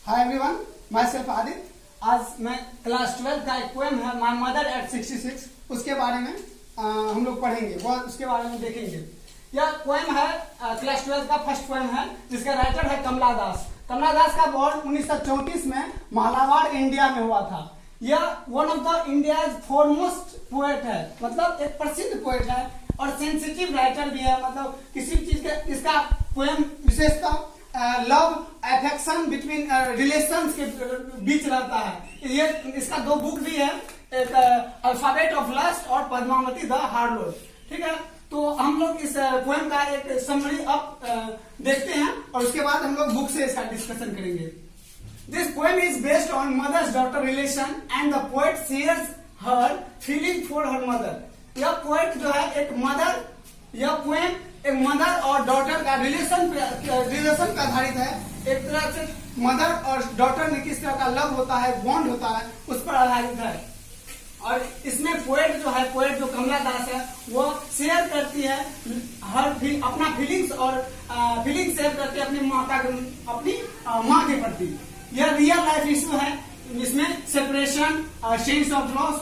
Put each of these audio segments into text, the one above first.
Hi everyone, my self Aditya. आज मैं class 12 का एक पोएम है माय मदर एट 66 उसके बारे में हम लोग पढ़ेंगे, वो उसके बारे में देखेंगे। यह पोएम है क्लास 12 का फर्स्ट पोएम है, जिसका राइटर है कमला दास। कमला दास का बॉर्न 1934 में मालाबार इंडिया में हुआ था। यह one of the India's foremost poet है, मतलब एक प्रसिद्ध पोएट है और सेंसिटिव राइटर भी है। मतलब किसी भी चीज के इसका पोएम विशेषता लव अफेक्शन बिटवीन रिलेशंस के बीच रहता है। ये इसका दो बुक भी है, एक अल्फाबेट ऑफ लस्ट और पद्मावती द हार्लोड। ठीक है, तो हम लोग इस पोएम का एक समरी अप देखते हैं और उसके बाद हम लोग बुक से इसका डिस्कशन करेंगे। This poem is based on mother's daughter relation and the poet shares her feeling for her mother. यह पोएट जो है एक मदर, यह पोएम एक मदर और डॉटर का रिलेशन पे आधारित है। एक तरह से मदर और डॉटर में किस तरह का लव होता है, बॉन्ड होता है, उस पर आधारित है। और इसमें पोएट जो कमला दास है, वो शेयर करती है अपना फीलिंग्स और फीलिंग शेयर करती है अपनी माँ के प्रति। यह रियल लाइफ इशू है, इसमें separation, sense of loss,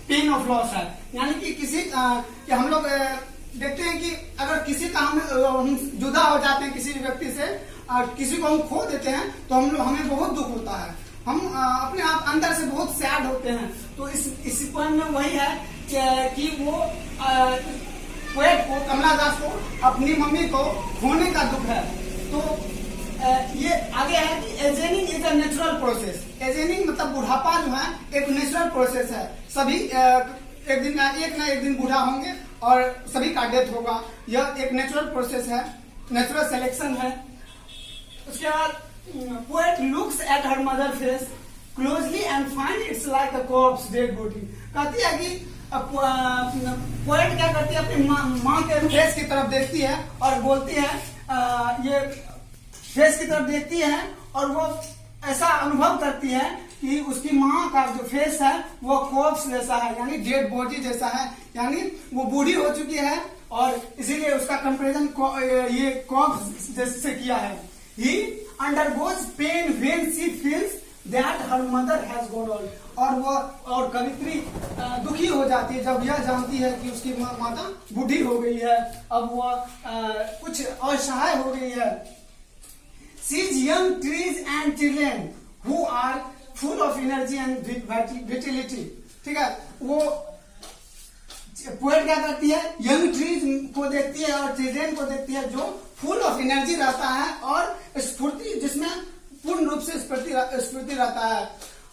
pain of loss है। यानी कि किसी हम लोग देखते हैं कि अगर किसी का हम जुदा हो जाते हैं किसी व्यक्ति से, किसी को हम खो देते हैं तो हमें बहुत दुख होता है, हम अपने आप अंदर से बहुत सैड होते हैं। तो इस पोएम में वही है कि वो पोएट को, कमला दास को, अपनी मम्मी को खोने का दुख है। तो ये आगे है कि एजेनिंग इज अ नेचुरल प्रोसेस। एजेनिंग मतलब बुढ़ापा जो है एक नेचुरल प्रोसेस है। सभी एक ना एक दिन बूढ़ा होंगे और सभी का डेथ होगा। यह एक नेचुरल प्रोसेस है, नेचुरल सिलेक्शन है। उसके बाद poet looks at her mother face closely and find its like a corps dead body. कहती है कि पोएट क्या करती है, अपनी माँ के फेस की तरफ देखती है और बोलती है, ये फेस की तरफ देखती है और वो ऐसा अनुभव करती है कि उसकी माँ का जो फेस है वो कॉर्प्स जैसा है, यानी डेड बॉडी जैसा है, यानी वो बूढ़ी हो चुकी है और इसीलिए उसका कंपैरिजन ये कॉर्प्स जैसे किया है। He undergoes pain when she feels that her mother has gone old. और कवित्री दुखी हो जाती है जब यह जानती है कि उसकी माता बूढ़ी हो गई है, अब वो कुछ असहाय हो गई है। Sees young trees and children who are full of energy and vitality। ठीक है, वो पोएट क्या करती है, यंग ट्रीज को देखती है और चिल्ड्रेन को देखती है जो फुल ऑफ एनर्जी रहता है और स्फूर्ति, जिसमें पूर्ण रूप से स्फूर्ति रहता है।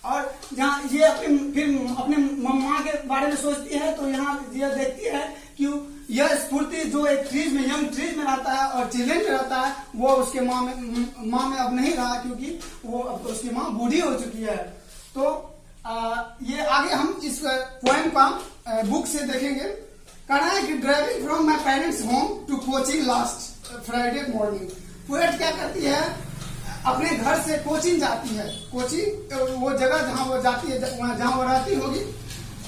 और जहाँ ये फिर अपने माँ के बारे में सोचती है तो यहाँ ये देखती है कि यह स्फूर्ति जो एक ट्रीज में, यंग ट्रीज में रहता है और चिल्ड्रेन में रहता है, वो उसके माँ में अब नहीं रहा, क्योंकि वो अब उसकी माँ बूढ़ी हो चुकी है। तो ये आगे हम इस पोएम का बुक से देखेंगे। कहना है कि driving from my parents home to coaching last Friday morning. Poet क्या करती है, अपने घर से कोचिंग जाती है। कोचिंग वो जगह जहाँ वो जाती है, जहाँ वो रहती होगी।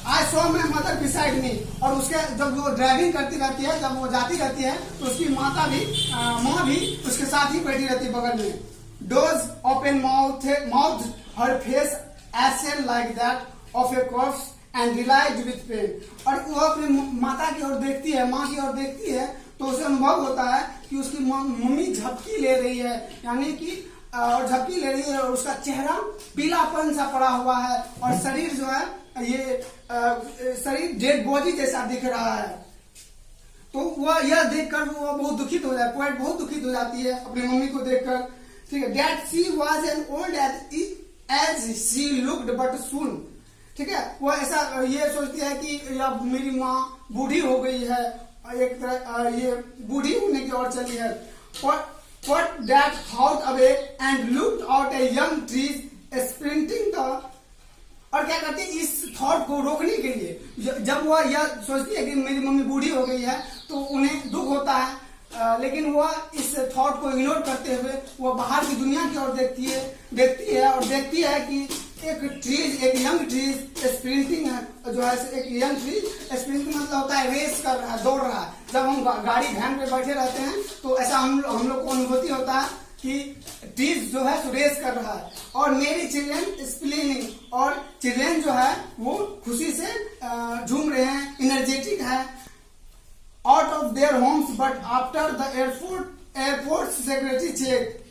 I saw my mother beside me. और उसके जब वो ड्राइविंग करती रहती है, जब वो जाती रहती है तो उसकी माँ भी उसके साथ ही बैठी रहती है बगल में। Those open mouth her face as like that of a corpse and realise with pain. और वो अपनी माता की ओर देखती है, माँ की ओर देखती है, तो उसे अनुभव होता है कि उसकी मम्मी झपकी ले रही है, यानी कि और झपकी ले रही है और उसका चेहरा पीलापन सा पड़ा हुआ है और शरीर जो है ये शरीर डेड बॉडी जैसा दिख रहा है। तो वह यह देखकर वो बहुत दुखित हो जाए, पोएट बहुत दुखित हो जाती है अपनी मम्मी को देखकर। ठीक है, that she was an old age she looked but soon. ठीक है, वो ऐसा ये सोचती है कि अब मेरी माँ बूढ़ी हो गई है, एक तरह ये बूढ़ी होने की ओर चली है। Put that thought away and looked out a young trees sprinting the। और क्या करती है, इस थॉट को रोकने के लिए, जब वह यह सोचती है कि मेरी मम्मी बूढ़ी हो गई है तो उन्हें दुख होता है, लेकिन वह इस थॉट को इग्नोर करते हुए वो बाहर की दुनिया की ओर देखती है कि एक यंग ट्रीज स्प्रिंटिंग है, जो है एक यंग ट्रीज स्प्रिंटिंग मतलब होता है रेस कर रहा है, दौड़ रहा है। जब हम गाड़ी वैन पे बैठे रहते हैं तो ऐसा हम लोग को अनुभूति होता है कि ट्रीज जो है रेस कर रहा है और मेरी चिल्ड्रन स्प्लीनिंग, और चिल्ड्रन जो है वो खुशी से झूम रहे हैं, एनर्जेटिक है। Out of their homes but after the airport security check.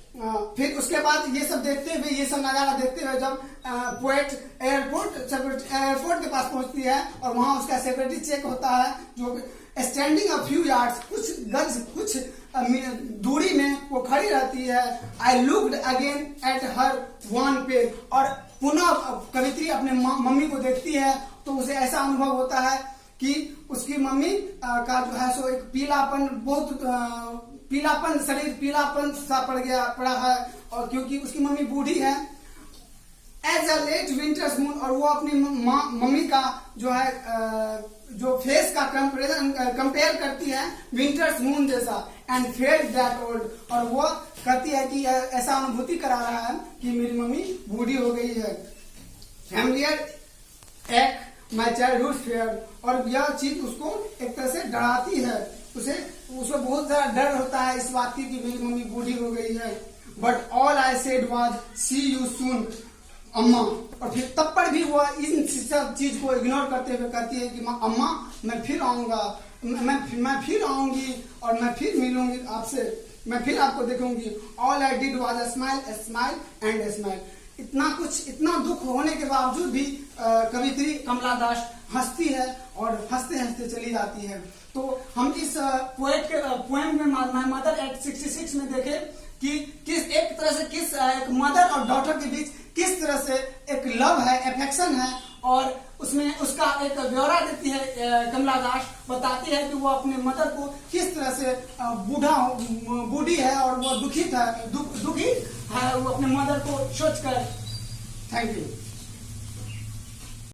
फिर उसके बाद ये सब देखते हुए, ये सब नजारा देखते हुए जब पोएट एयरपोर्ट के पास पहुंचती है और वहां उसका सिक्योरिटी चेक होता है, जो स्टैंडिंग अ फ्यू यार्ड्स, कुछ गज, कुछ दूरी में वो खड़ी रहती है। I looked again at her one page, और पुनः कवित्री अपने मम्मी को देखती है तो उसे ऐसा अनुभव होता है कि उसकी मम्मी का जो है सो एक पीलापन, बहुत पीलापन, शरीर पीलापन सा पड़ा है, और क्योंकि उसकी मम्मी बूढ़ी है। As a late winter's moon, और वो अपनी मम्मी का जो है जो फेस का कंपेयर करती है विंटर्स मून जैसा, एंड फेल्ट दैट ओल्ड, और वो कहती है कि ऐसा अनुभूति करा रहा है कि मेरी मम्मी बूढ़ी हो गई है। फैमिलियर एक माई चाइल्डहुड फेयर, और यह चीज उसको एक तरह से डराती है, उसको बहुत ज्यादा डर होता है इस बात की कि मेरी मम्मी बूढ़ी हो गई है। But all I said was see you soon amma, और फिर तब पर भी वो इन सब चीज को इग्नोर करते हुए कहती है कि अम्मा मैं फिर आऊंगा, मैं फिर आऊंगी और मैं फिर मिलूंगी आपसे, मैं फिर आपको देखूंगी। All I did was a smile and a smile. इतना कुछ, इतना दुख होने के बावजूद भी कवित्री कमला दास हंसती है और हंसते हंसते चली जाती है। तो हम इस पोएम में माय मदर एट 66 में देखे कि किस एक तरह से किस एक मदर और डॉटर के बीच किस तरह से एक लव है, अफेक्शन है, और उसमें उसका एक ब्यौरा देती है कमला दास, बताती है कि वो अपने मदर को किस तरह से बूढ़ी है और वो दुखी है वो अपने मदर को सोचकर। Thank you.